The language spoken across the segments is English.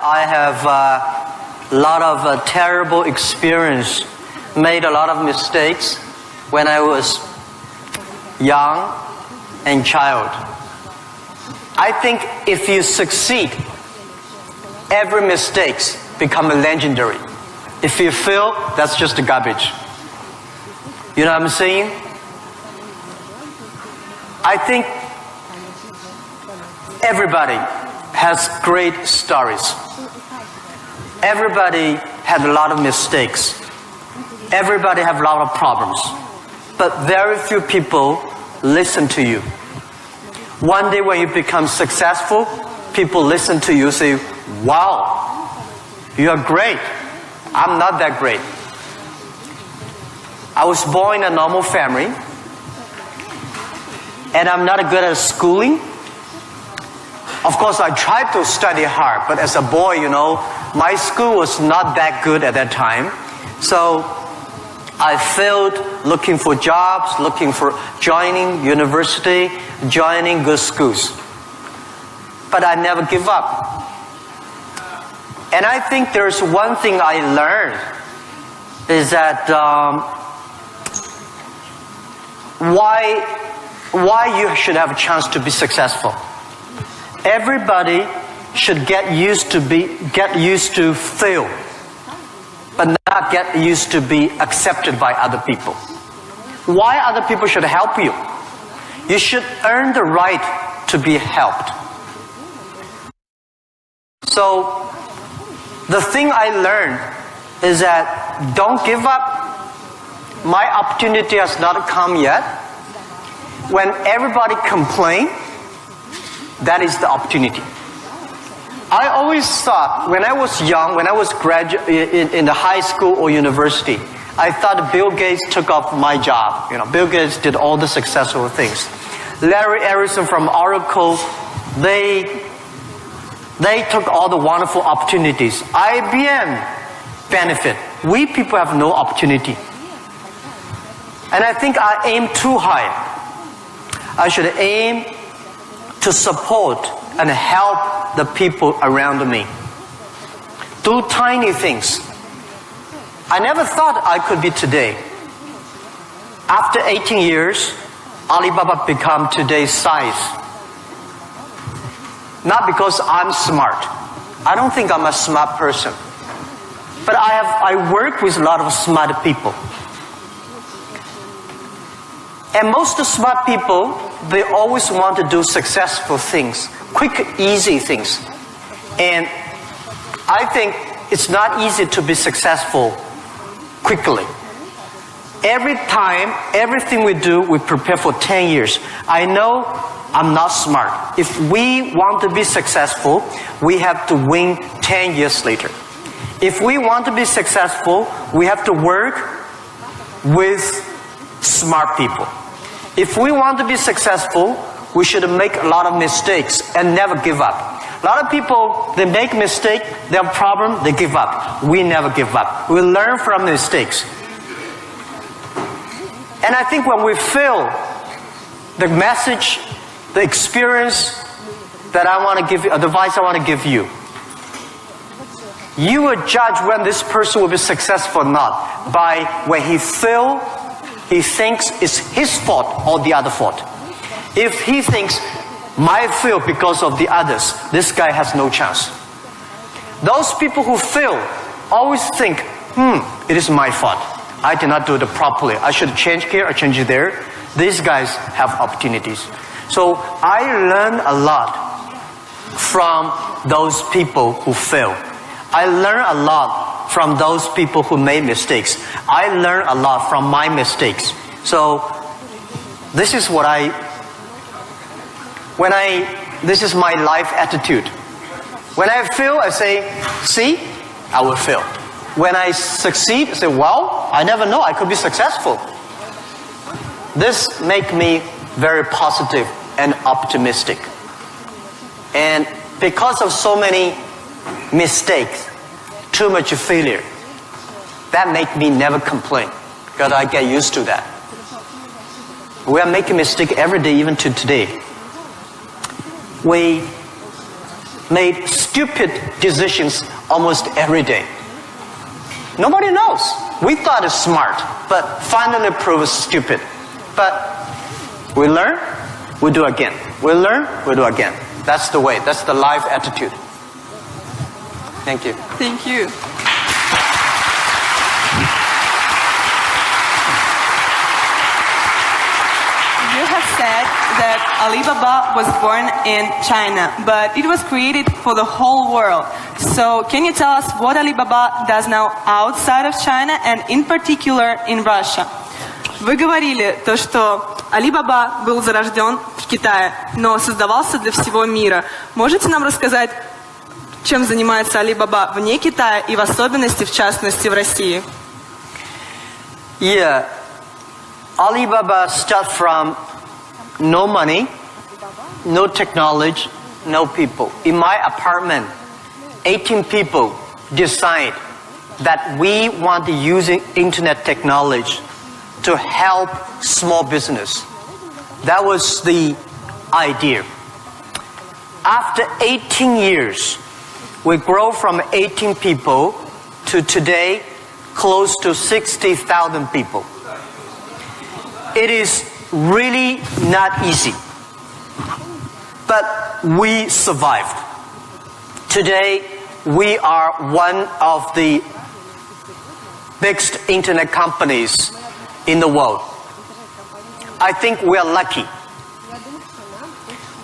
I have a lot of terrible experience, made a lot of mistakes when I was young and child. I think if you succeed, every mistake become legendary. If you fail, that's just garbage. You know what I'm saying? I think everybody has great stories. Everybody had a lot of mistakes. Everybody have a lot of problems. But very few people listen to you. One day when you become successful, people listen to you and say, wow, you are great. I'm not that great. I was born in a normal family, and I'm not good at schooling. Of course, I tried to study hard, but as a boy, my school was not that good at that time. So I failed looking for jobs, looking for joining university, joining good schools. But I never give up. And I think there's one thing I learned is that why you should have a chance to be successful. Everybody should get used to fail, but not get used to be accepted by other people. Why other people should help you? You should earn the right to be helped. So the thing I learned is that don't give up. My opportunity has not come yet. When everybody complains, that is the opportunity. I always thought when I was young, when I was in the high school or university, I thought Bill Gates took off my job. Bill Gates did all the successful things. Larry Ellison from Oracle, they took all the wonderful opportunities. IBM benefit. We people have no opportunity. And I think I aim too high. I should aim to support and help the people around me. Do tiny things. I never thought I could be today. After 18 years, Alibaba become today's size. Not because I'm smart. I don't think I'm a smart person. But I work with a lot of smart people. And most smart people, they always want to do successful things, quick, easy things. And I think it's not easy to be successful quickly. Every time, everything we do, we prepare for 10 years. I know I'm not smart. If we want to be successful, we have to win 10 years later. If we want to be successful, we have to work with smart people. If we want to be successful, we should make a lot of mistakes and never give up. A lot of people, they make mistakes, they have a problem, they give up. We never give up. We learn from mistakes. And I think when we fail, the message, the experience that I want to give you, advice I want to give you, you will judge when this person will be successful or not by when he fails, he thinks it's his fault or the other fault. If he thinks, my fail because of the others, this guy has no chance. Those people who fail always think, it is my fault. I did not do it properly. I should change here or change there. These guys have opportunities. So I learned a lot from those people who fail. I learned a lot from those people who made mistakes. I learned a lot from my mistakes. So this is what this is my life attitude. When I fail, I say, see, I will fail. When I succeed, I say, well, I never know, I could be successful. This makes me very positive and optimistic. And because of so many mistakes, too much failure, that makes me never complain, because I get used to that. We are making mistakes every day, even to today. We made stupid decisions almost every day. Nobody knows. We thought it's smart, but finally proved stupid. But we learn, we do again. We learn, we do again. That's the way. That's the life attitude. Thank you. Thank you. You have said that Alibaba was born in China, but it was created for the whole world. So can you tell us what Alibaba does now outside of China and in particular in Russia? Вы говорили то, что Alibaba был зарожден в Китае, но создавался для всего мира. Можете нам рассказать, чем занимается Alibaba вне Китая и в особенности, в частности, в России? Yeah. Alibaba started from no money, no technology, no people. In my apartment, 18 people decide that we want to use internet technology to help small business. That was the idea. After 18 years, we grow from 18 people to today close to 60,000 people. It is really not easy, but we survived. Today, we are one of the biggest internet companies in the world. I think we are lucky.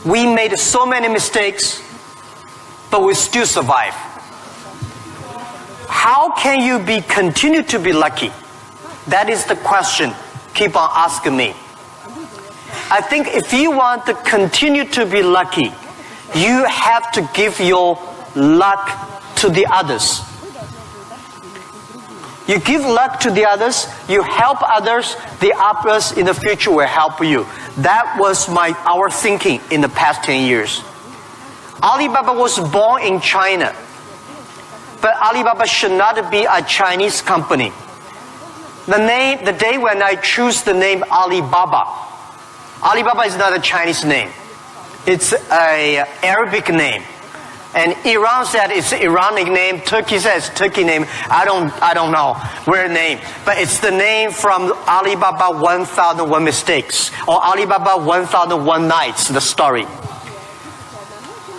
We made so many mistakes, but we still survive. How can you continue to be lucky? That is the question keep on asking me. I think if you want to continue to be lucky, you have to give your luck to the others. You give luck to the others, you help others, the others in the future will help you. That was our thinking in the past 10 years. Alibaba was born in China, but Alibaba should not be a Chinese company. The day when I choose the name Alibaba, Alibaba is not a Chinese name. It's an Arabic name. And Iran said it's an Iranic name. Turkey says Turkey name. I don't know where name. But it's the name from Alibaba 1001 Mistakes or Alibaba 1001 Nights, the story.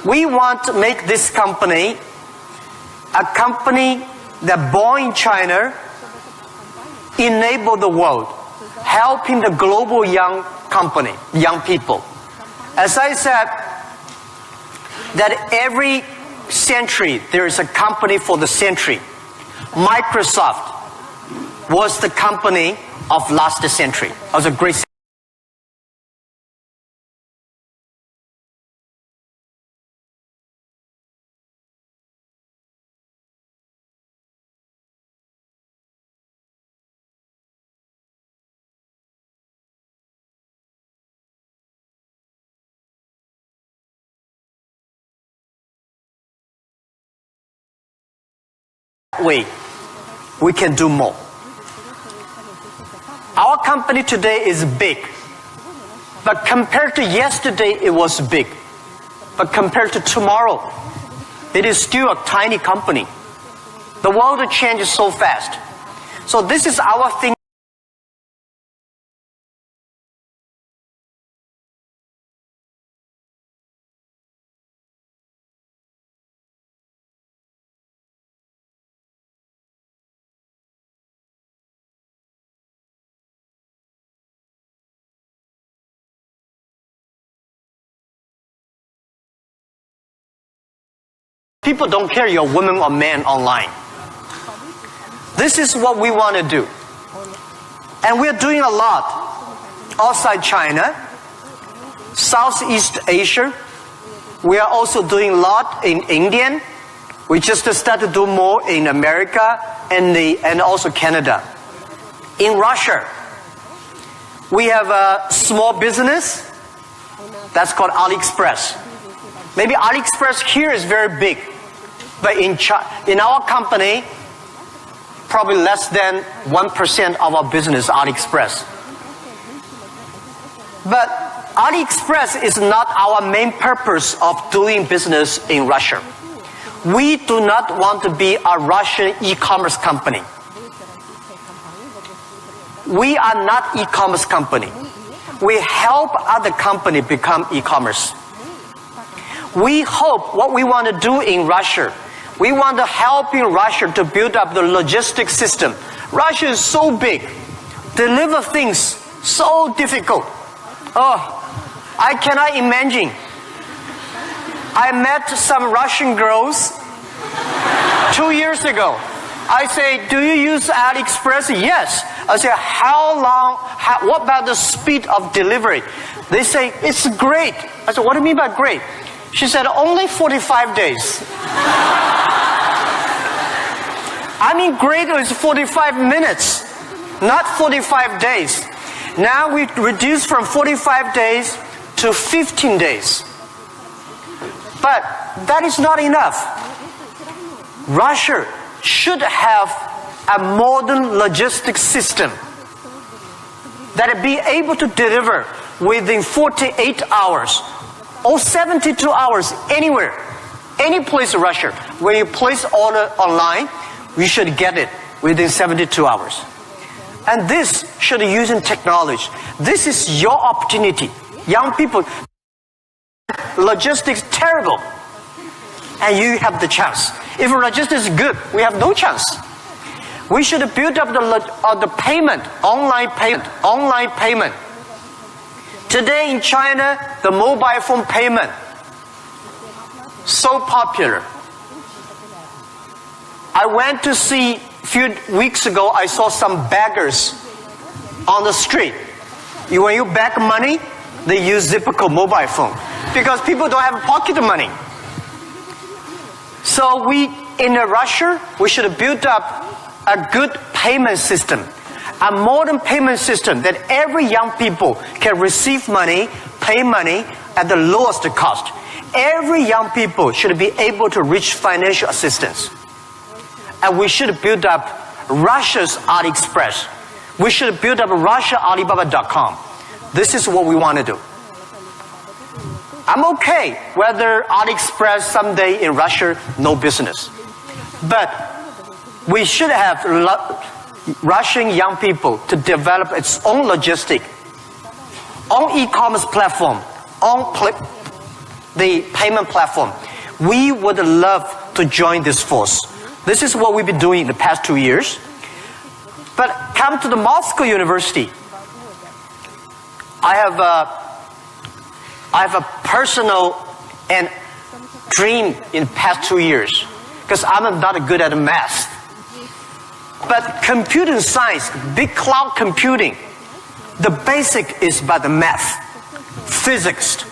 We want to make this company a company that born in China, enable the world, helping the global young people. As I said, that every century there is a company for the century. Microsoft was the company of last century. It was a great way we can do more. Our company today is big, but compared to yesterday it was big, but compared to tomorrow it is still a tiny company. The world changes so fast. So this is our thing. People don't care you're a woman or man online. This is what we want to do. And we're doing a lot outside China, Southeast Asia. We are also doing a lot in India. We just started to do more in America and also Canada. In Russia, we have a small business that's called AliExpress. Maybe AliExpress here is very big, but in our company, probably less than 1% of our business is AliExpress. But AliExpress is not our main purpose of doing business in Russia. We do not want to be a Russian e-commerce company. We are not e-commerce company. We help other companies become e-commerce. We hope what we want to do in Russia, we want to help in Russia to build up the logistics system. Russia is so big. Deliver things so difficult. Oh, I cannot imagine. I met some Russian girls 2 years ago. I say, do you use AliExpress? Yes. I say, what about the speed of delivery? They say, it's great. I said, what do you mean by great? She said, only 45 days. I mean, great is 45 minutes, not 45 days. Now we reduce from 45 days to 15 days. But that is not enough. Russia should have a modern logistics system that will be able to deliver within 48 hours or 72 hours anywhere, any place in Russia. When you place order online, you should get it within 72 hours. And this should be using technology. This is your opportunity. Young people, logistics terrible, and you have the chance. If logistics is good, we have no chance. We should build up the payment, online payment. Today in China, the mobile phone payment, so popular. I went to see, a few weeks ago, I saw some beggars on the street. When you beg money, they use Zipco mobile phone because people don't have pocket money. So in Russia, we should build up a good payment system, a modern payment system that every young people can receive money, pay money at the lowest cost. Every young people should be able to reach financial assistance. And we should build up Russia's AliExpress. We should build up RussiaAlibaba.com. This is what we want to do. I'm okay whether AliExpress someday in Russia, no business. But we should have Russian young people to develop its own logistic, own e-commerce platform, own the payment platform. We would love to join this force. This is what we've been doing in the past 2 years. But come to the Moscow University. I have a personal and dream in the past 2 years because I'm not good at math. But computer science, big cloud computing, the basic is about the math. Physics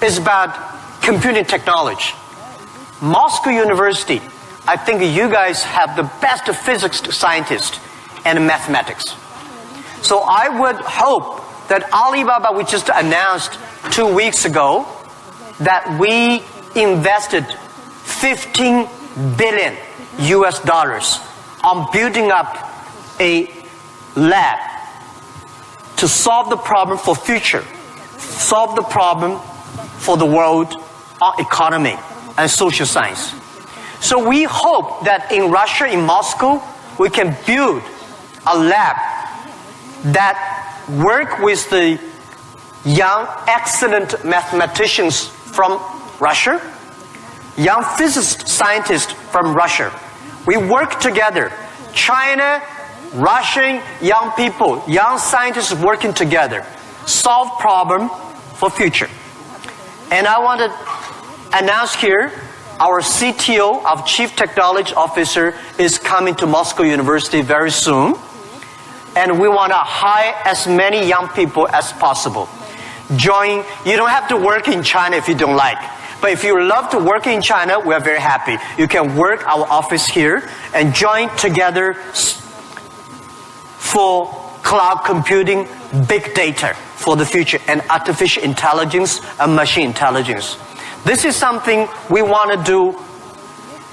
is about computing technology. Moscow University, I think you guys have the best physics scientists and mathematics. So I would hope that Alibaba, we just announced 2 weeks ago, that we invested $15 billion on building up a lab to solve the problem for future, solve the problem for the world economy and social science. So we hope that in Russia, in Moscow, we can build a lab that work with the young, excellent mathematicians from Russia, young physicist scientists from Russia. We work together. China, Russian young people, young scientists working together, solve problem for future. And I want to announce here, our CTO, our Chief Technology Officer, is coming to Moscow University very soon. And we want to hire as many young people as possible. Join. You don't have to work in China if you don't like. But if you love to work in China, we are very happy. You can work our office here and join together for cloud computing, big data for the future, and artificial intelligence and machine intelligence. This is something we want to do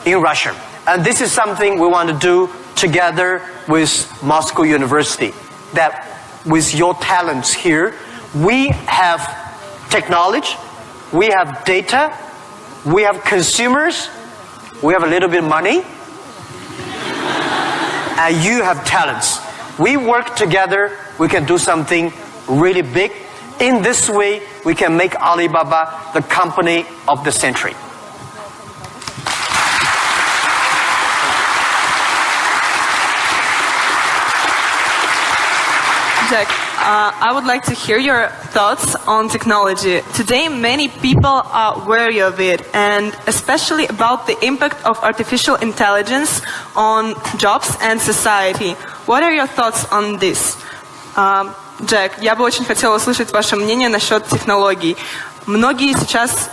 in Russia. And this is something we want to do together with Moscow University. That with your talents here, We have technology, we have data, we have consumers, we have a little bit of money, and you have talents. We work together, we can do something really big. In this way, we can make Alibaba the company of the century. Jack, I would like to hear your thoughts on technology. Today, many people are wary of it, and especially about the impact of artificial intelligence on jobs and society. What are your thoughts on this? Джек, я бы очень хотела услышать ваше мнение насчет технологий. Многие сейчас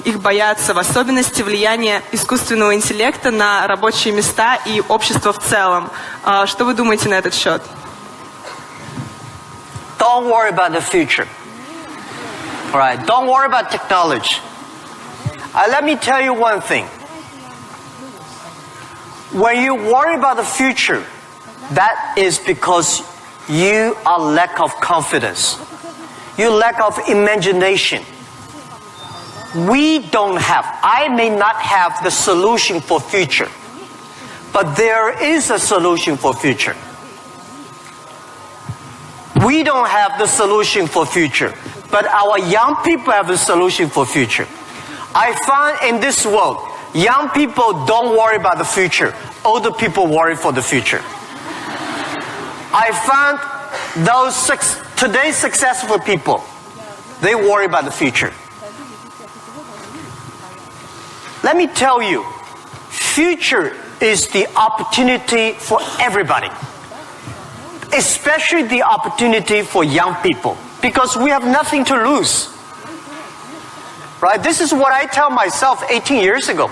их боятся, в особенности влияния искусственного интеллекта на рабочие места и общество в целом. Что вы думаете на этот счет? Don't worry about the future. All right, don't worry about technology. Let me tell you one thing. When you worry about the future, that is because you are lack of confidence. You lack of imagination. We don't have, I may not have the solution for future, but there is a solution for future. We don't have the solution for future, but our young people have the solution for future. I find in this world, young people don't worry about the future. Older people worry for the future. I found those today's successful people, they worry about the future. Let me tell you, future is the opportunity for everybody. Especially the opportunity for young people, because we have nothing to lose. Right? This is what I tell myself 18 years ago.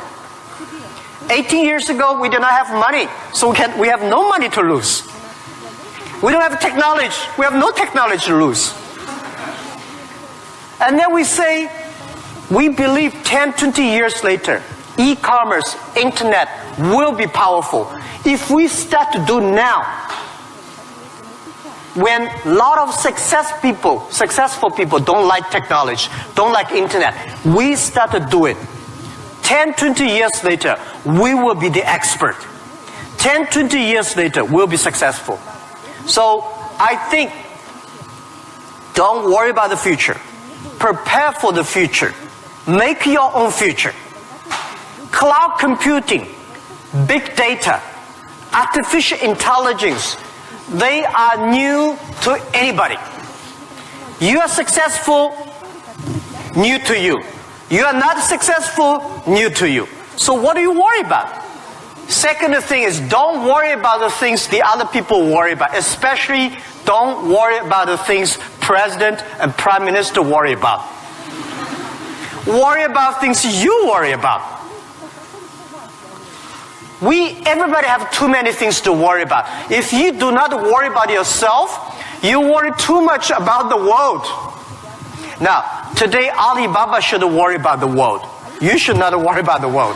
18 years ago, we did not have money, so we have no money to lose. We don't have technology. We have no technology to lose. And then we say, we believe 10, 20 years later, e-commerce, internet will be powerful. If we start to do now, when a lot of successful people don't like technology, don't like internet, we start to do it. 10, 20 years later, we will be the expert. 10, 20 years later, we'll be successful. So I think, don't worry about the future. Prepare for the future. Make your own future. Cloud computing, big data, artificial intelligence, they are new to anybody. You are successful, new to you. You are not successful, new to you. So what do you worry about? Second thing is, don't worry about the things the other people worry about. Especially, don't worry about the things President and Prime Minister worry about. Worry about things you worry about. Everybody have too many things to worry about. If you do not worry about yourself, you worry too much about the world. Now, today Alibaba should worry about the world. You should not worry about the world.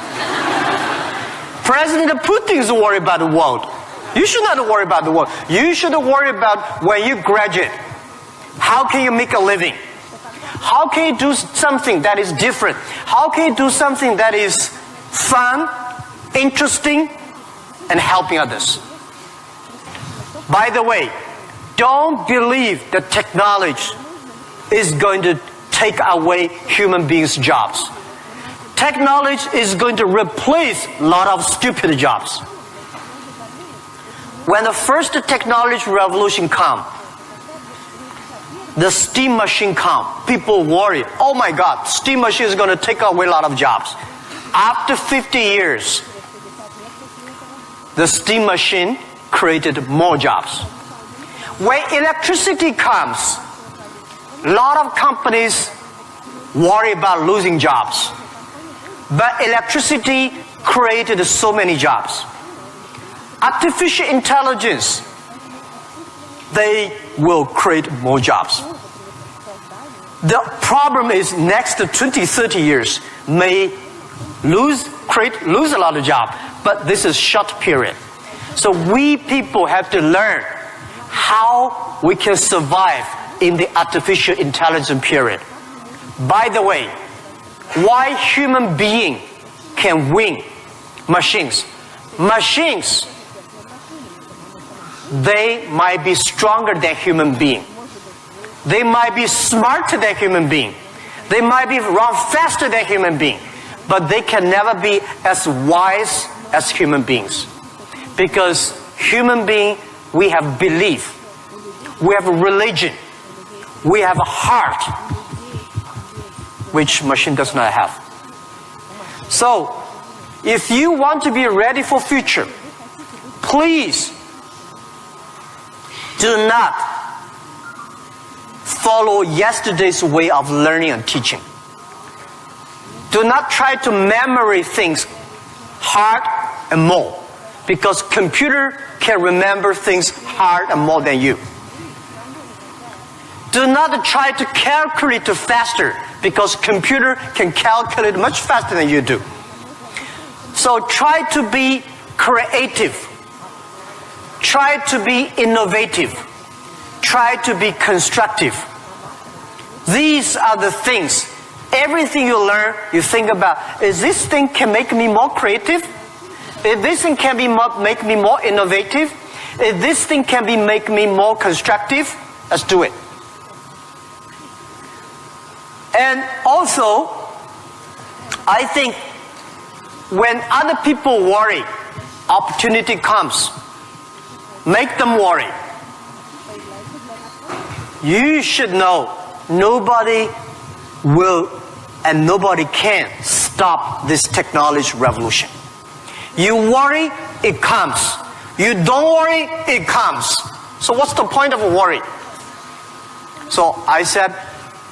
President Putin is worried about the world. You should not worry about the world. You should worry about when you graduate. How can you make a living? How can you do something that is different? How can you do something that is fun, interesting, and helping others? By the way, don't believe that technology is going to take away human beings' jobs. Technology is going to replace a lot of stupid jobs. When the first technology revolution comes, the steam machine comes, people worry, oh my God, steam machine is going to take away a lot of jobs. After 50 years, the steam machine created more jobs. When electricity comes, a lot of companies worry about losing jobs. But electricity created so many jobs. Artificial intelligence, they will create more jobs. The problem is next 20, 30 years may lose a lot of jobs, but this is short period. So we people have to learn how we can survive in the artificial intelligence period. By the way, why human being can win machines? Machines, they might be stronger than human being. They might be smarter than human being. They might be run faster than human being. But they can never be as wise as human beings. Because human being, we have belief. We have a religion. We have a heart, which machine does not have. So, if you want to be ready for future, please do not follow yesterday's way of learning and teaching. Do not try to memory things hard and more, because computer can remember things hard and more than you. Do not try to calculate faster, because computer can calculate much faster than you do. So try to be creative. Try to be innovative. Try to be constructive. These are the things. Everything you learn, you think about, is this thing can make me more creative? If this thing can make me more innovative? If this thing can make me more constructive? Let's do it. And also, I think when other people worry, opportunity comes. Make them worry. You should know nobody will and nobody can stop this technology revolution. You worry, it comes. You don't worry, it comes. So what's the point of worry? So I said,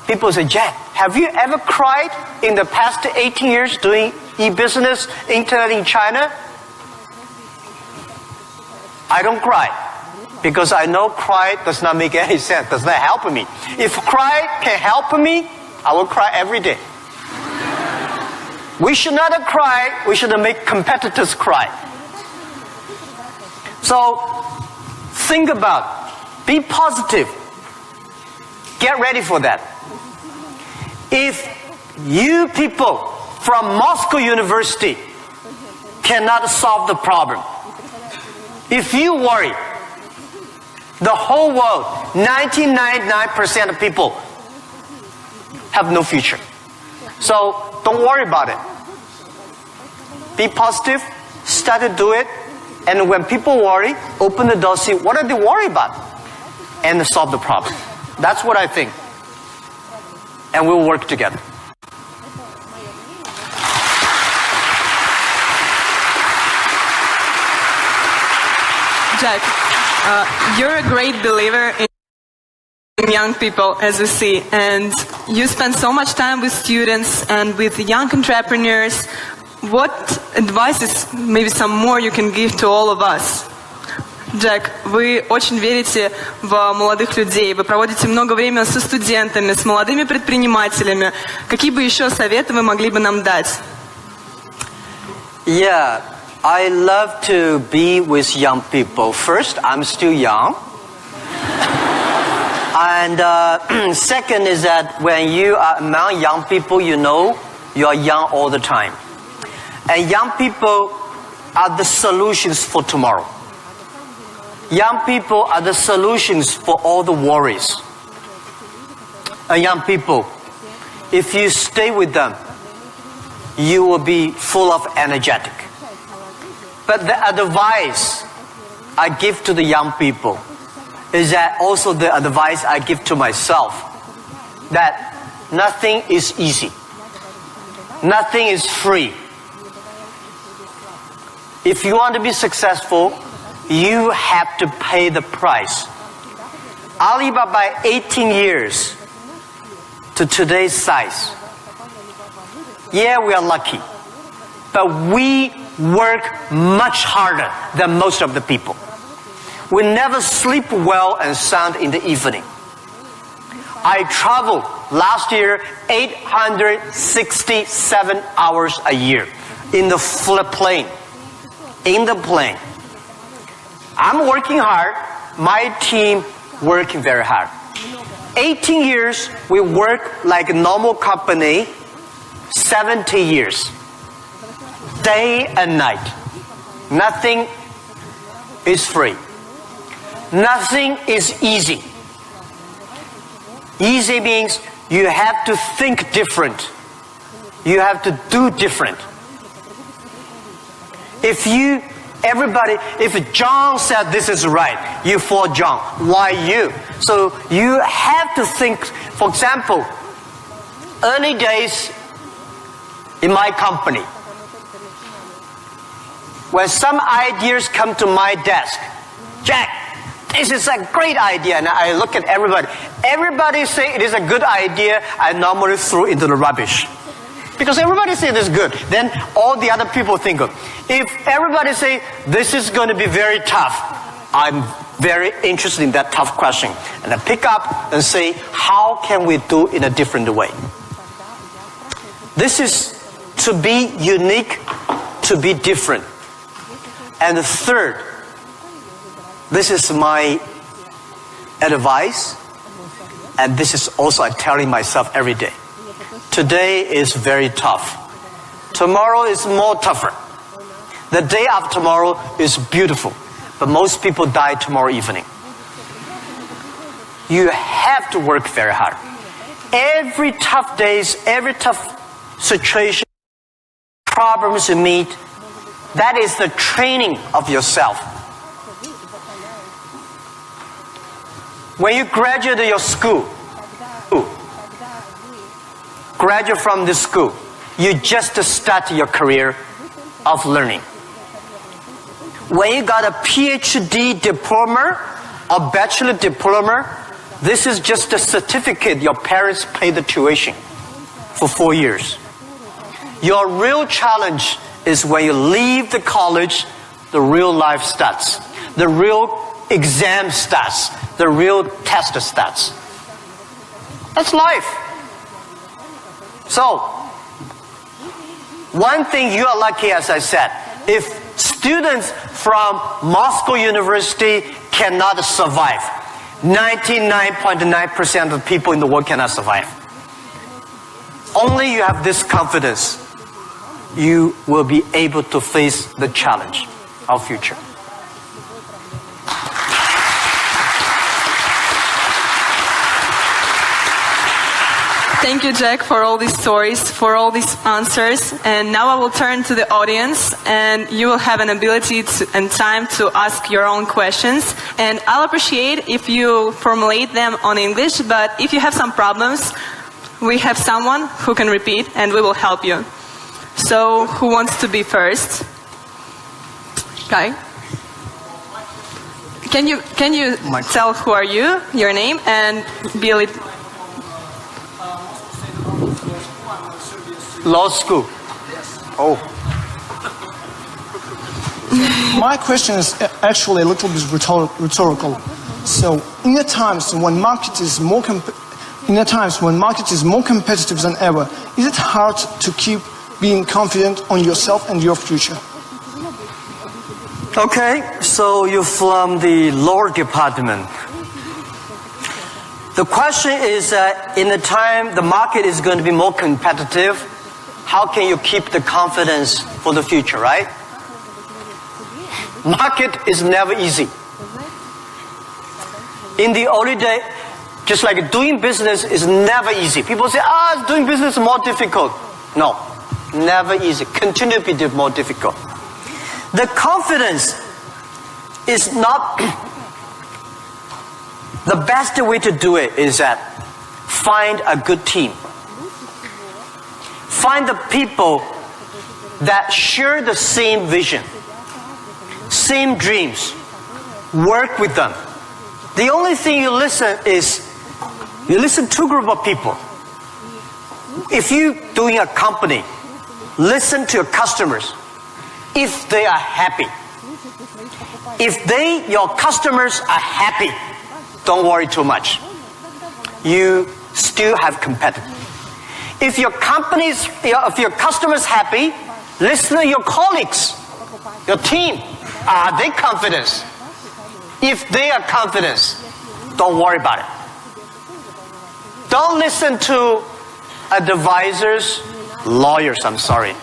people say, Jack, have you ever cried in the past 18 years doing e-business, internet in China? I don't cry, because I know cry does not make any sense, does not help me. If cry can help me, I will cry every day. We should not cry, we should make competitors cry. So, think about, be positive. Get ready for that. If you people from Moscow University cannot solve the problem, if you worry, the whole world, 99% of people have no future. So don't worry about it. Be positive, start to do it, and when people worry, open the door, see what are they worried about, and solve the problem. That's what I think. And we'll work together. Jack, you're a great believer in young people, as we see, and you spend so much time with students and with young entrepreneurs. What advices, maybe some more, you can give to all of us? Джек, вы очень верите в молодых людей, вы проводите много времени со студентами, с молодыми предпринимателями. Какие бы еще советы вы могли бы нам дать? Yeah, I love to be with young people. First, I'm still young. And second is that when you are among young people, you know you are young all the time. And young people are the solutions for tomorrow. Young people are the solutions for all the worries. And young people, if you stay with them, you will be full of energetic. But the advice I give to the young people is that also the advice I give to myself, that nothing is easy. Nothing is free. If you want to be successful, you have to pay the price. Alibaba, 18 years to today's size. Yeah, we are lucky. But we work much harder than most of the people. We never sleep well and sound in the evening. I traveled last year 867 hours a year in the plane. In the plane. I'm working hard. My team working very hard. 18 years, we work like a normal company, 70 years. Day and night. Nothing is free. Nothing is easy. Easy means you have to think different. You have to do different. If John said this is right, you follow John. Why you? So you have to think, for example, early days in my company, when some ideas come to my desk, Jack, this is a great idea, and I look at everybody. Everybody say it is a good idea, I normally throw into the rubbish. Because everybody say this is good, then all the other people think of. If everybody say this is going to be very tough, I'm very interested in that tough question. And I pick up and say, how can we do it in a different way? This is to be unique, to be different. And the third, this is my advice, and this is also I'm telling myself every day. Today is very tough. Tomorrow is more tougher. The day after tomorrow is beautiful, but most people die tomorrow evening. You have to work very hard. Every tough days, every tough situation, problems you meet, that is the training of yourself. When you graduate your school, graduate from this school, you just start your career of learning. When you got a PhD diploma or bachelor diploma, this is just a certificate your parents paid the tuition for 4 years. Your real challenge is when you leave the college, the real life starts. The real exam starts. The real test starts. That's life. So, one thing you are lucky, as I said, if students from Moscow University cannot survive, 99.9% of people in the world cannot survive. Only you have this confidence, you will be able to face the challenge of future. Thank you, Jack, for all these stories, for all these answers. And now I will turn to the audience, and you will have an ability and time to ask your own questions. And I'll appreciate if you formulate them on English, but if you have some problems, we have someone who can repeat, and we will help you. So, who wants to be first? Guy? Can you tell who are you, your name, and be a little... Law school. Oh. My question is actually a little bit rhetorical. So, in the times when market is more competitive than ever, is it hard to keep being confident on yourself and your future? Okay, so you're from the law department. The question is, in the time the market is going to be more competitive, how can you keep the confidence for the future, right? Market is never easy. In the early day, just like doing business is never easy. People say, doing business is more difficult. No, never easy. Continue to be more difficult. The confidence is not... The best way to do it is that find a good team. Find the people that share the same vision, same dreams. Work with them. The only thing you listen to a group of people. If you're doing a company, listen to your customers. If they are happy. If your customers are happy, don't worry too much. You still have competitors. If your customers happy, listen to your colleagues, your team. Are they confident? If they are confident, don't worry about it. Don't listen to advisors, lawyers, I'm sorry.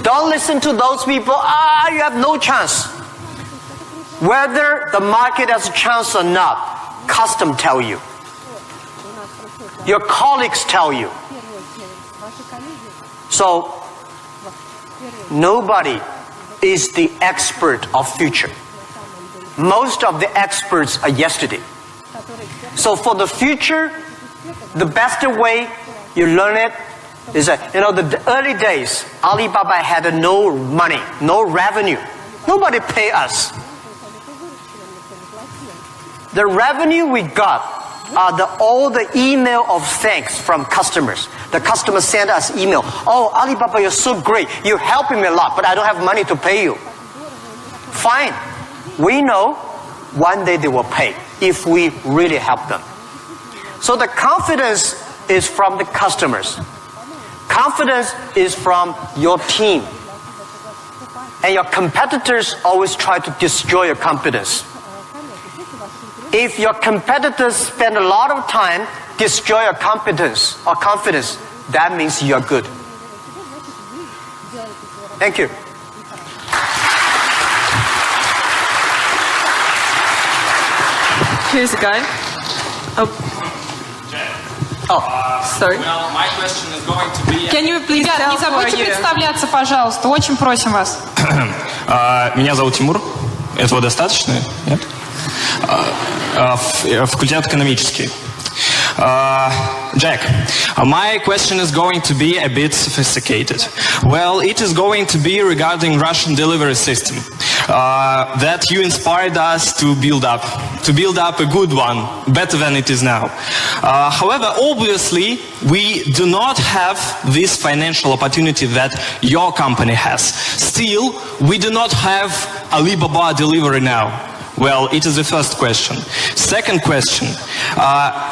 Don't listen to those people, you have no chance. Whether the market has a chance or not, custom tell you. Your colleagues tell you. So, nobody is the expert of future. Most of the experts are yesterday. So for the future, the best way you learn it is that, the early days, Alibaba had no money, no revenue. Nobody pay us. The revenue we got are all the email of thanks from customers. The customers send us email. Oh, Alibaba, you're so great. You're helping me a lot, but I don't have money to pay you. Fine. We know one day they will pay if we really help them. So the confidence is from the customers. Confidence is from your team. And your competitors always try to destroy your confidence. If your competitors spend a lot of time destroy your competence or confidence, that means you're good. Thank you. Here's a guy. Sorry. Well, my question is going to be... Can you please Ребят, tell не who are забудьте you? представляться, пожалуйста. Очень просим вас. Меня зовут Тимур. Этого достаточно? Нет? Факультет экономический. Jack, my question is going to be a bit sophisticated. Well, it is going to be regarding Russian delivery system that you inspired us to build up a good one, better than it is now. However, obviously, we do not have this financial opportunity that your company has. Still, we do not have Alibaba delivery now. Well, it is the first question. Second question,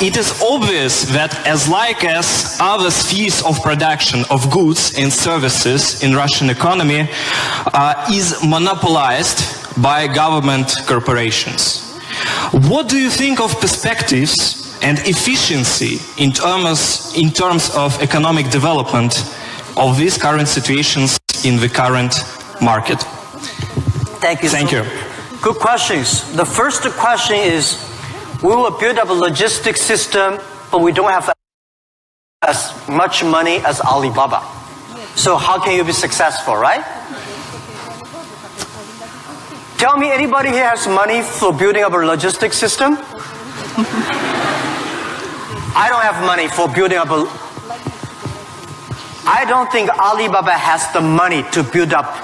it is obvious that as other spheres of production of goods and services in Russian economy is monopolized by government corporations. What do you think of perspectives and efficiency in terms of economic development of these current situations in the current market? Thank you. Thank you. Good questions. The first question is, we will build up a logistics system, but we don't have as much money as Alibaba. So how can you be successful, right? Tell me anybody here has money for building up a logistics system? I don't have money for building up I don't think Alibaba has the money to build up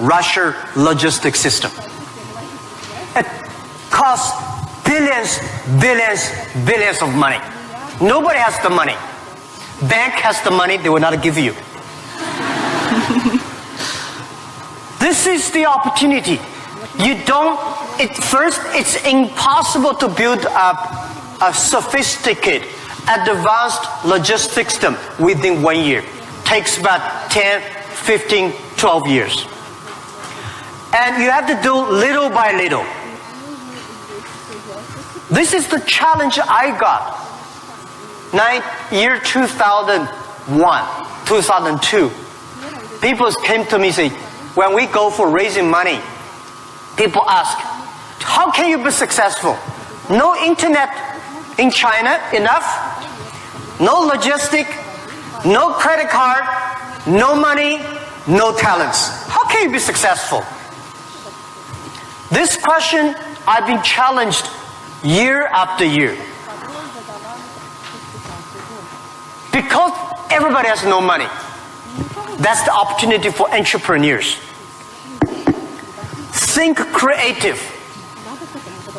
Russia logistics system. It costs billions of money. Nobody has the money. Bank has the money, they will not give you. This is the opportunity. First, it's impossible to build up a sophisticated, advanced logistics system within 1 year. Takes about 10, 15, 12 years. And you have to do little by little. This is the challenge I got. Year 2001, 2002. People came to me and say, when we go for raising money, people ask, how can you be successful? No internet in China enough, no logistic, no credit card, no money, no talents. How can you be successful? This question I've been challenged year after year. Because everybody has no money. That's the opportunity for entrepreneurs. Think creative.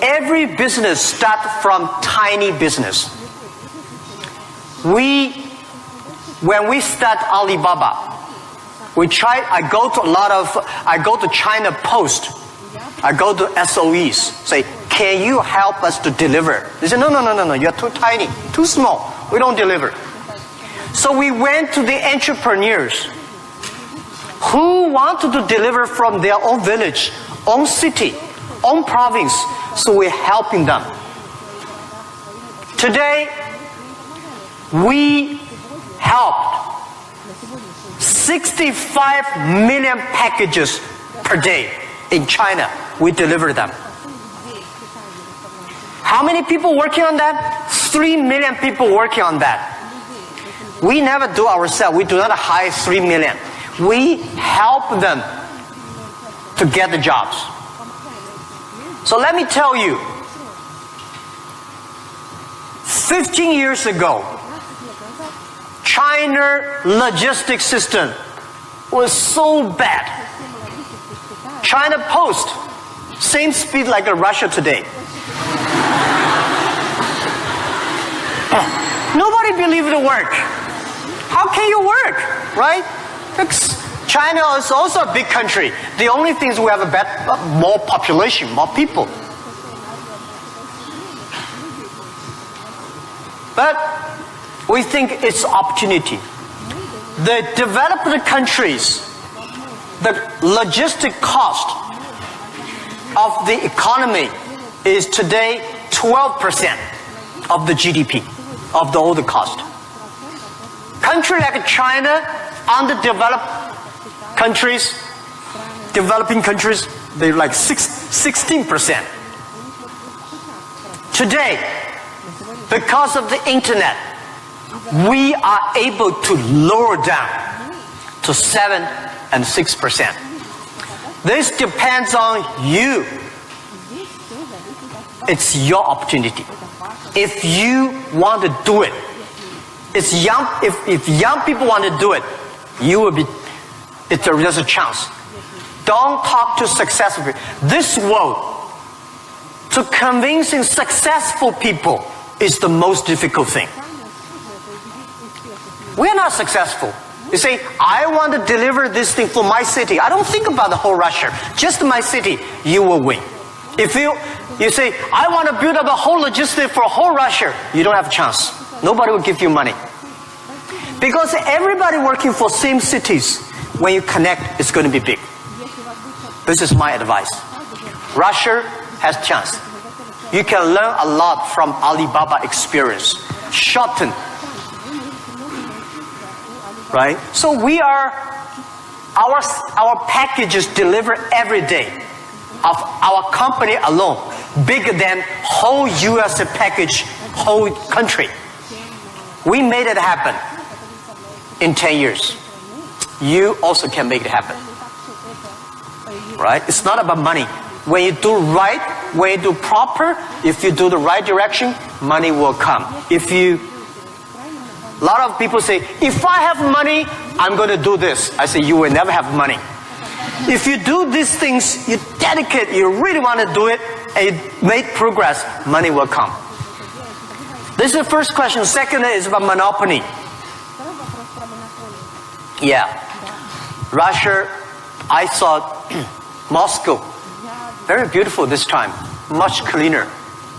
Every business starts from tiny business. When we start Alibaba, I go to China Post. I go to SOEs, say, can you help us to deliver? They say, no, you're too tiny, too small. We don't deliver. So we went to the entrepreneurs who wanted to deliver from their own village, own city, own province. So we're helping them. Today, We helped 65 million packages per day in China. We deliver them. How many people working on that? 3 million people working on that. We never do ourselves. We do not hire 3 million. We help them to get the jobs. So let me tell you, 15 years ago, China logistics system was so bad. China Post, same speed like Russia today. Nobody believed it work. How can you work, right? China is also a big country. The only thing is we have more population, more people. But we think it's opportunity. The developed countries, the logistic cost of the economy is today 12% of the GDP, of the older cost. Country like China, underdeveloped countries, developing countries, they're like 16%. Today, because of the internet, we are able to lower down to 7 and 6%. This depends on you. It's your opportunity. If you want to do it, if young people want to do it, you will be. There's a chance. Don't talk to successful people. This world, to convincing successful people is the most difficult thing. We're not successful. You say, I want to deliver this thing for my city. I don't think about the whole Russia. Just my city, you will win. If you say, I want to build up a whole logistics for whole Russia, you don't have a chance. Nobody will give you money. Because everybody working for same cities, when you connect, it's going to be big. This is my advice. Russia has chance. You can learn a lot from Alibaba experience. Shorten. Right? So we are, our packages deliver every day of our company alone, bigger than whole US package, whole country. We made it happen in 10 years. You also can make it happen. Right? It's not about money. When you do right, when you do proper, if you do the right direction, money will come. A lot of people say, if I have money, I'm going to do this. I say, you will never have money. If you do these things, you dedicate, you really want to do it, and you make progress, money will come. This is the first question. Second is about monopoly. Yeah. Russia, I saw Moscow. Very beautiful this time. Much cleaner.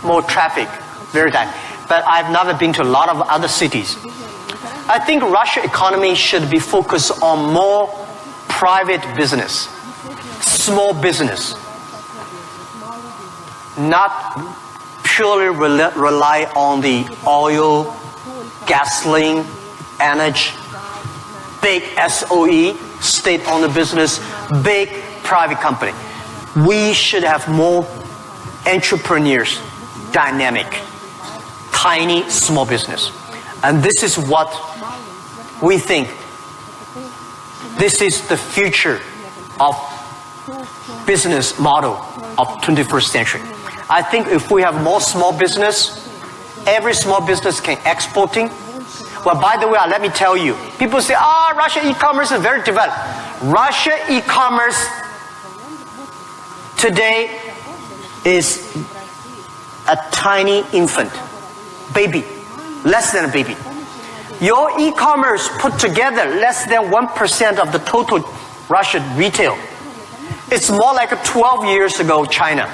More traffic. Very tight. But I've never been to a lot of other cities. I think Russia economy should be focused on more private business. Small business. Not purely rely on the oil, gasoline, energy, big SOE, state-owned business, big private company. We should have more entrepreneurs, dynamic, tiny, small business. And this is what we think. This is the future of business model of 21st century. I think if we have more small business, every small business can exporting. Well, by the way, let me tell you, people say, Russia e-commerce is very developed. Russia e-commerce today is a tiny infant, baby, less than a baby. Your e-commerce put together less than 1% of the total Russian retail. It's more like 12 years ago China.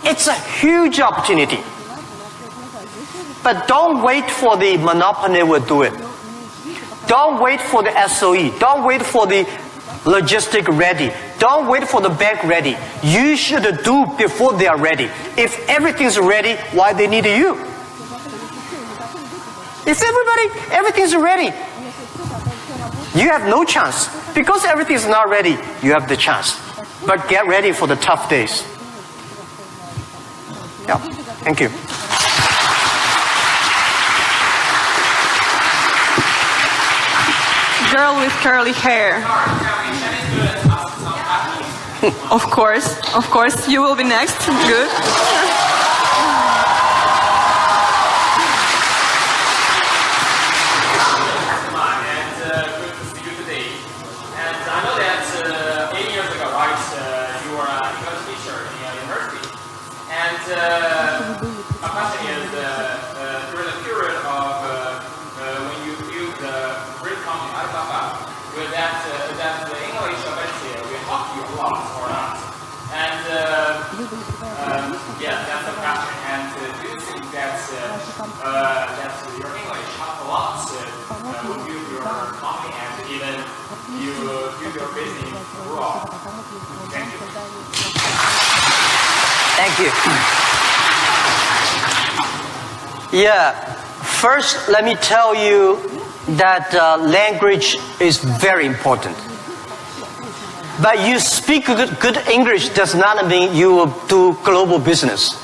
It's a huge opportunity. But don't wait for the monopoly will do it. Don't wait for the SOE. Don't wait for the logistic ready. Don't wait for the bank ready. You should do before they are ready. If everything's ready, why they need you? If everything's ready, you have no chance. Because everything's not ready, you have the chance. But get ready for the tough days. Yeah, thank you. Girl with curly hair. Of course, you will be next. Good. My question is, during the period of when you build the great company Alibaba, with that the English ability will help you a lot or not? And yeah, that's the question. And do you think that that your English help a lot when you build your company and even you build your business abroad? Thank you. Thank you. Yeah, first let me tell you that language is very important. But you speak good English does not mean you will do global business.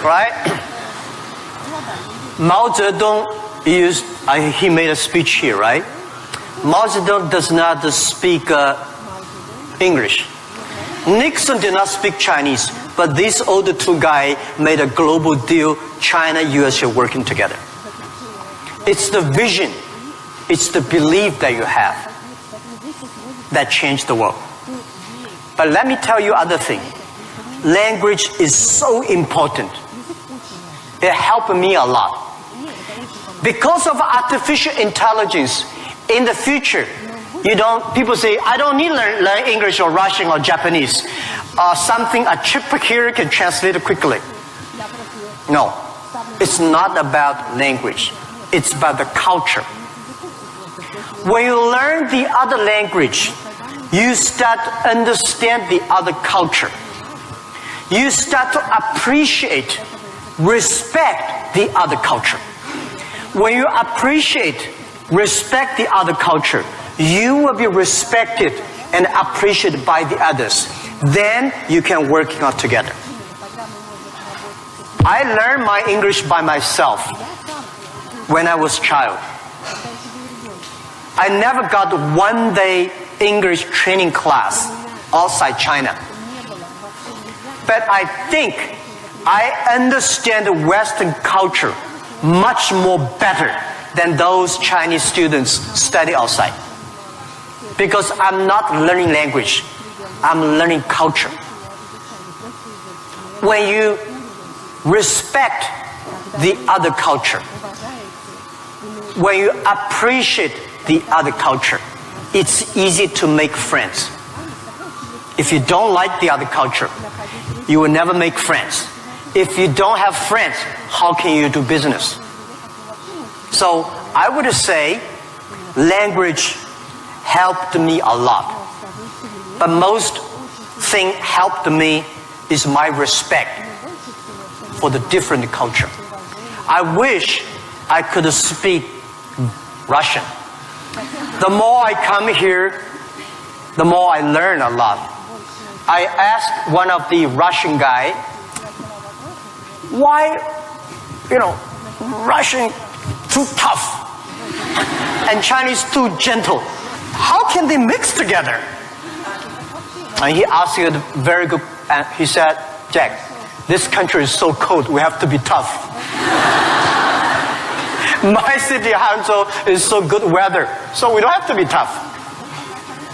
Right? Mao Zedong he made a speech here, right? Mao Zedong does not speak English. Nixon did not speak Chinese, but these older two guys made a global deal, China, US are working together. It's the vision, it's the belief that you have that changed the world. But let me tell you other thing. Language is so important. It helped me a lot. Because of artificial intelligence, in the future, people say, I don't need to learn English or Russian or Japanese. A chip here can translate it quickly. No, it's not about language. It's about the culture. When you learn the other language, you start to understand the other culture. You start to appreciate, respect the other culture. When you appreciate, respect the other culture, you will be respected and appreciated by the others. Then you can work out together. I learned my English by myself when I was a child. I never got one day English training class outside China. But I think I understand the Western culture much more better than those Chinese students study outside. Because I'm not learning language, I'm learning culture. When you respect the other culture, when you appreciate the other culture, it's easy to make friends. If you don't like the other culture, you will never make friends. If you don't have friends, how can you do business? So I would say language helped me a lot. But most thing helped me is my respect for the different culture. I wish I could speak Russian. The more I come here, the more I learn a lot. I asked one of the Russian guy, why, Russian too tough and Chinese too gentle? How can they mix together? And he asked you a very good, and he said, Jack, this country is so cold, we have to be tough. My city, Hangzhou, is so good weather, so we don't have to be tough.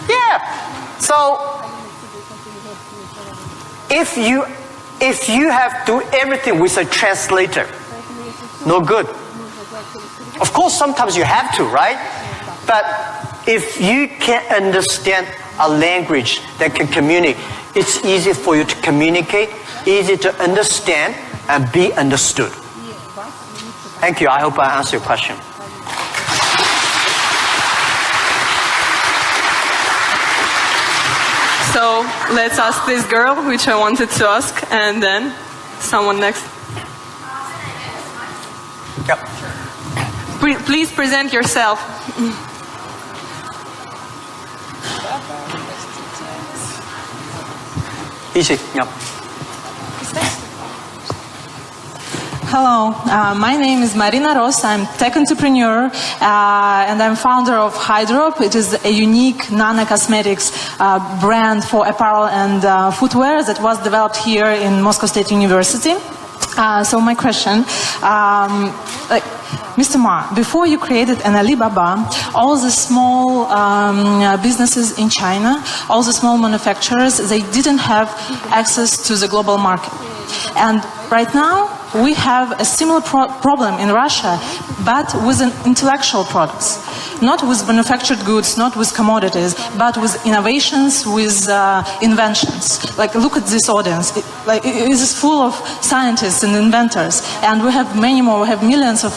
Yeah. So, if you have to do everything with a translator, no good. Of course, sometimes you have to, right? But if you can understand a language that can communicate, it's easy for you to communicate, easy to understand, and be understood. Thank you. I hope I answered your question. So let's ask this girl, which I wanted to ask, and then someone next. Please present yourself. Easy. Yep. Hello, my name is Marina Ross. I'm tech entrepreneur and I'm founder of Hydrop. It is a unique nano-cosmetics brand for apparel and footwear that was developed here in Moscow State University. So my question, Mr. Ma, before you created an Alibaba, all the small businesses in China, all the small manufacturers, they didn't have access to the global market. And right now, we have a similar problem in Russia, but with intellectual products. Not with manufactured goods, not with commodities, but with innovations, with inventions. Like, look at this audience. It is full of scientists and inventors. And we have many more. We have millions of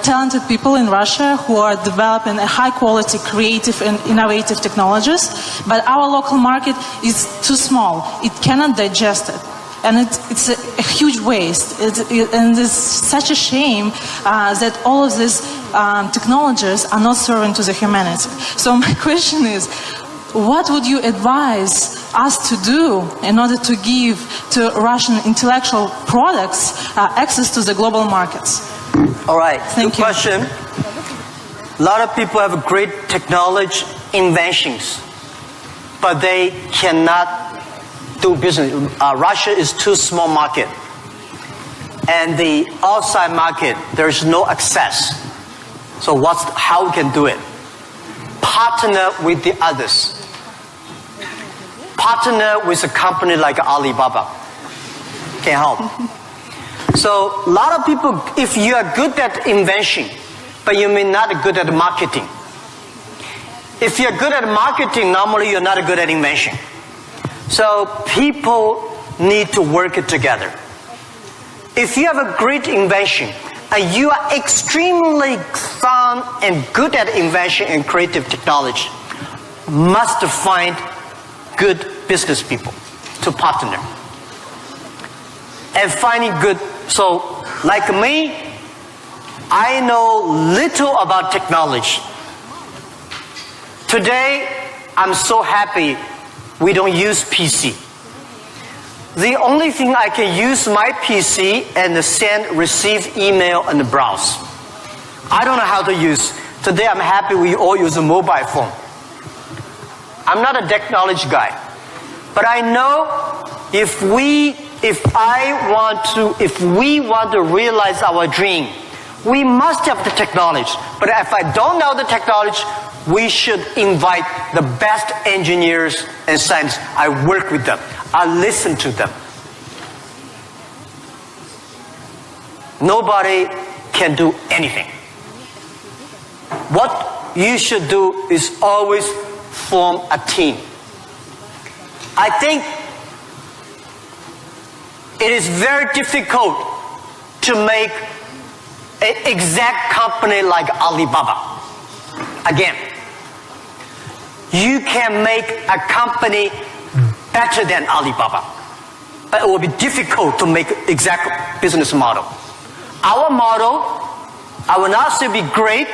talented people in Russia who are developing a high-quality, creative and innovative technologies. But our local market is too small. It cannot digest it. And it's a huge waste. And it's such a shame that all of these technologies are not serving to the humanity. So my question is, what would you advise us to do in order to give to Russian intellectual products access to the global markets? All right. Thank Good you. question. A lot of people have great technology inventions, but they cannot do business. Russia is too small market, and the outside market there is no access. So how we can do it? Partner with the others. Partner with a company like Alibaba. Can help. So a lot of people, if you are good at invention, but you may not be good at marketing. If you're good at marketing, normally you're not good at invention. So people need to work together. If you have a great invention and you are extremely fun and good at invention and creative technology, must find good business people to partner. And finding good, so like me, I know little about technology. Today, I'm so happy we don't use PC. The only thing I can use my PC and send, receive email and browse. I don't know how to use. Today I'm happy we all use a mobile phone. I'm not a technology guy. But I know if we want to realize our dream, we must have the technology. But if I don't know the technology, we should invite the best engineers and scientists. I work with them. I listen to them. Nobody can do anything. What you should do is always form a team. I think it is very difficult to make an exact company like Alibaba. Again, you can make a company better than Alibaba, but it will be difficult to make exact business model. Our model, I will not say be great,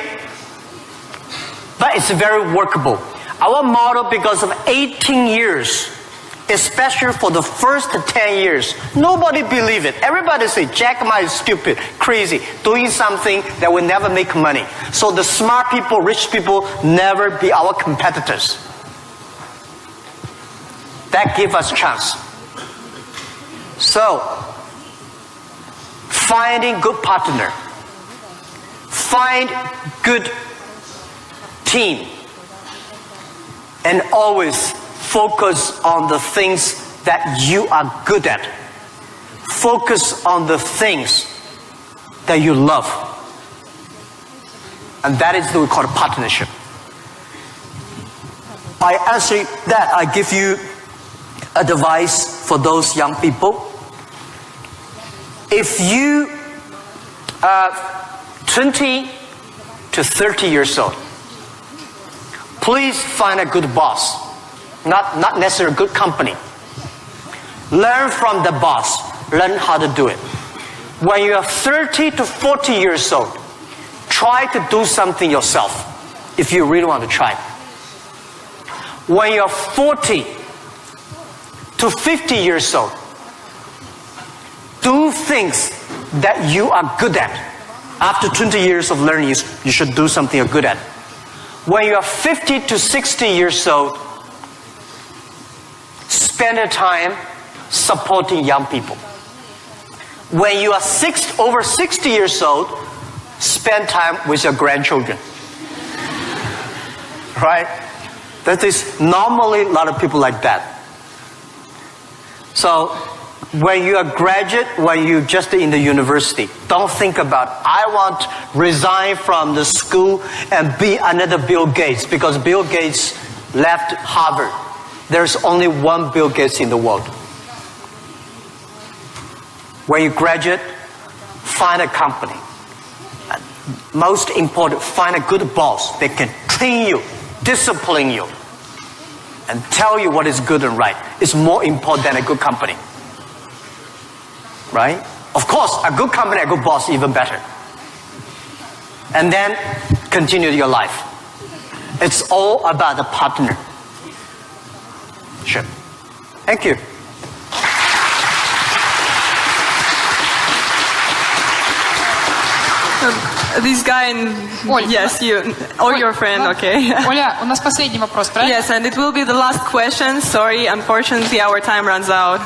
but it's very workable. Our model, because of 18 years, especially for the first 10 years, nobody believed it. Everybody say, Jack Ma is stupid, crazy, doing something that will never make money. So the smart people, rich people, never be our competitors. That give us chance. So, finding good partner, find good team, and always focus on the things that you are good at. Focus on the things that you love. And that is what we call a partnership. I answer that, I give you advice for those young people. If you are 20 to 30 years old, please find a good boss. Not necessarily a good company. Learn from the boss. Learn how to do it. When you are 30 to 40 years old, try try to do something yourself if you really want to try. When you're 40 to 50 years old, do things that you are good at. After 20 years of learning, you should do something you're good at. When you are 50 to 60 years old, spend your time supporting young people. When you are over 60 years old, spend time with your grandchildren. Right? That is normally a lot of people like that. So, when you are graduate, when you just in the university, don't think about, I want to resign from the school and be another Bill Gates, because Bill Gates left Harvard. There's only one Bill Gates in the world. When you graduate, find a company. Most important, find a good boss that can train you, discipline you, and tell you what is good and right. It's more important than a good company. Right? Of course, a good company, a good boss, even better. And then continue your life. It's all about the partner. Sure. Thank you. This guy in... Оль. Yes, you. Or your friend, okay. Оля, у нас последний вопрос, правильно? Yes, and it will be the last question. Sorry, unfortunately, our time runs out.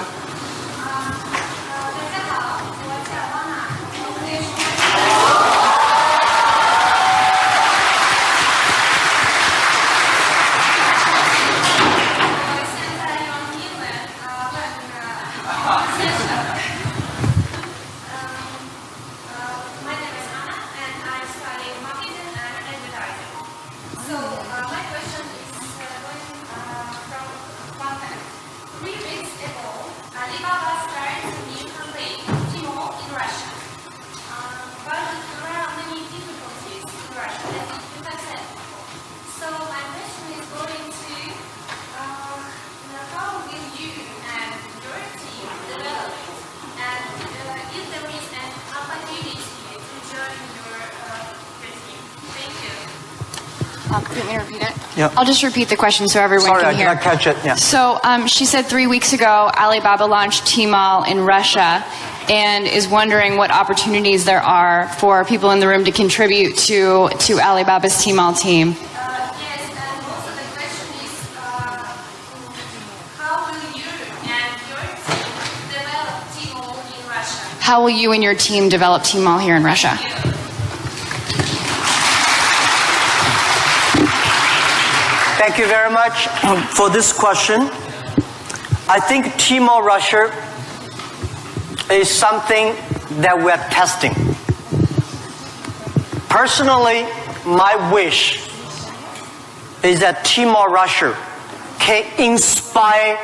Do you want me to repeat it? Yeah. I'll just repeat the question so everyone Sorry, can I did hear. not catch it. Yeah. So she said 3 weeks ago Alibaba launched Tmall in Russia and is wondering what opportunities there are for people in the room to contribute to Alibaba's Tmall team. Yes, and also the question is, how will you and your team develop Tmall in Russia? How will you and your team develop Tmall here in Russia? Thank you very much for this question. I think Tmall Russia is something that we're testing. Personally, my wish is that Tmall Russia can inspire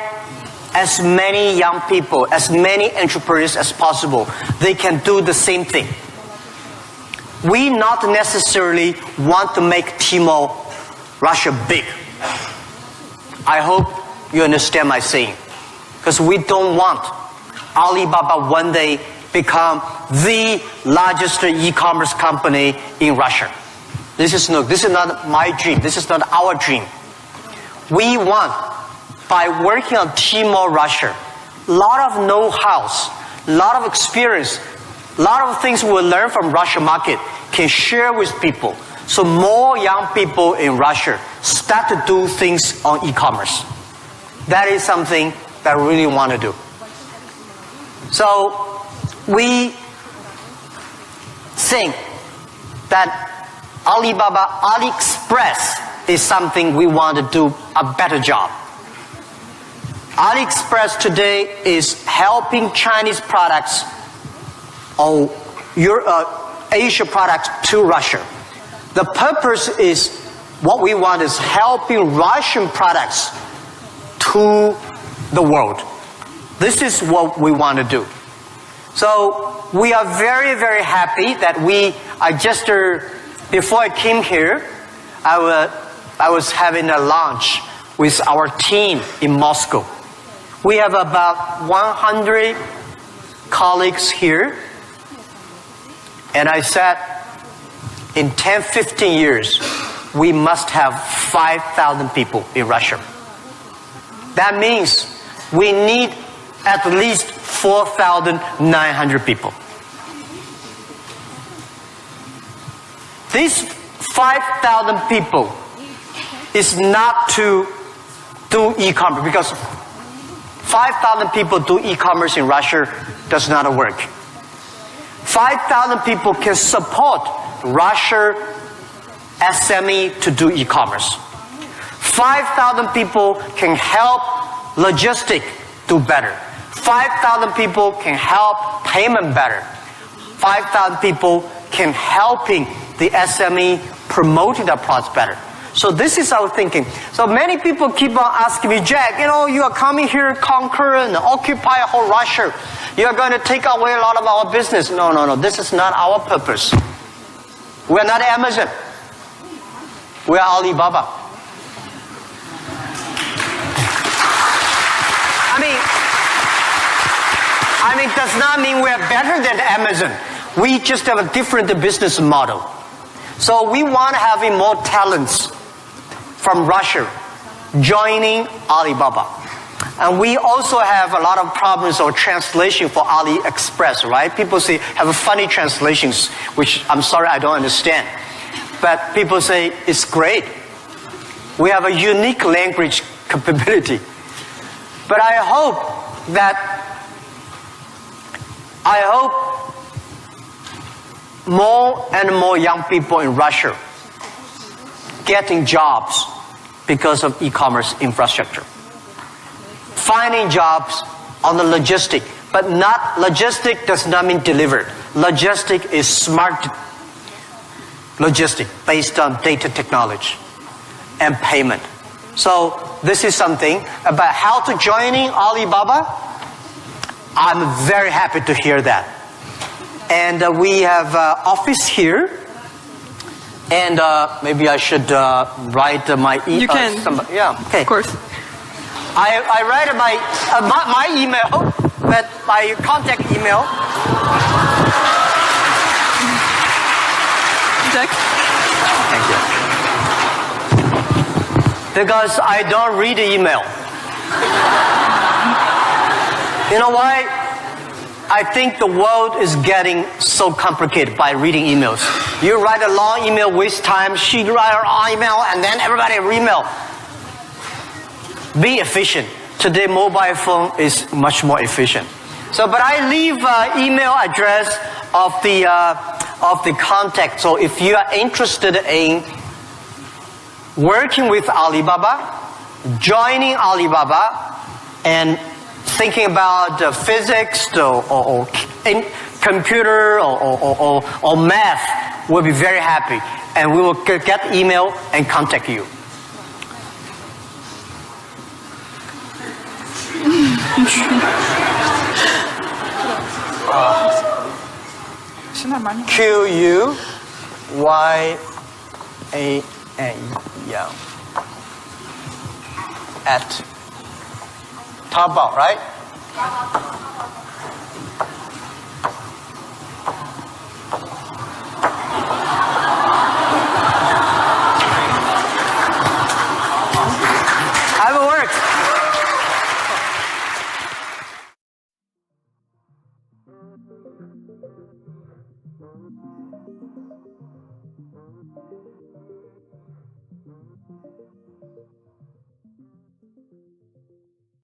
as many young people, as many entrepreneurs as possible. They can do the same thing. We not necessarily want to make Tmall Russia big. I hope you understand my saying. Because we don't want Alibaba one day become the largest e-commerce company in Russia. This is not my dream. This is not our dream. We want, by working on Tmall Russia, a lot of know-hows, a lot of experience, a lot of things we learn from Russia market can share with people. So more young people in Russia start to do things on e-commerce. That is something that I really want to do. So we think that Alibaba AliExpress is something we want to do a better job. AliExpress today is helping Chinese products or Asia products to Russia. The purpose is, what we want is helping Russian products to the world. This is what we want to do. So we are very, very happy that before I came here, I was having a lunch with our team in Moscow. We have about 100 colleagues here. And I said, in 10, 15 years, we must have 5,000 people in Russia. That means we need at least 4,900 people. These 5,000 people is not to do e-commerce, because 5,000 people do e-commerce in Russia does not work. 5,000 people can support Russia SME to do e-commerce. 5,000 people can help logistic do better. 5,000 people can help payment better. 5,000 people can helping the SME promoting their products better. So this is our thinking. So many people keep on asking me, Jack, you are coming here, conquer and occupy whole Russia. You are going to take away a lot of our business. No. This is not our purpose. We are not Amazon. We are Alibaba. I mean, does not mean we are better than Amazon. We just have a different business model. So we want to have more talents from Russia joining Alibaba. And we also have a lot of problems of translation for AliExpress, right? People say, have funny translations, which I'm sorry, I don't understand. But people say, it's great. We have a unique language capability. But I hope more and more young people in Russia getting jobs because of e-commerce infrastructure. Finding jobs on the logistic, but not logistic does not mean delivered. Logistic is smart logistic based on data technology and payment. So this is something about how to joining Alibaba. I'm very happy to hear that. And we have office here. And maybe I should write my email. You can. Yeah, okay. Of course. I write my email, but my contact email. Jack? Thank you. Because I don't read the email. You know why? I think the world is getting so complicated by reading emails. You write a long email, waste time. She write her long email, and then everybody email. Be efficient. Today, mobile phone is much more efficient. So, but I leave email address of the contact. So, if you are interested in working with Alibaba, joining Alibaba, and thinking about physics or computer or math, we'll be very happy. And we will get email and contact you. Все нормально. QUYAN at Taobao, right?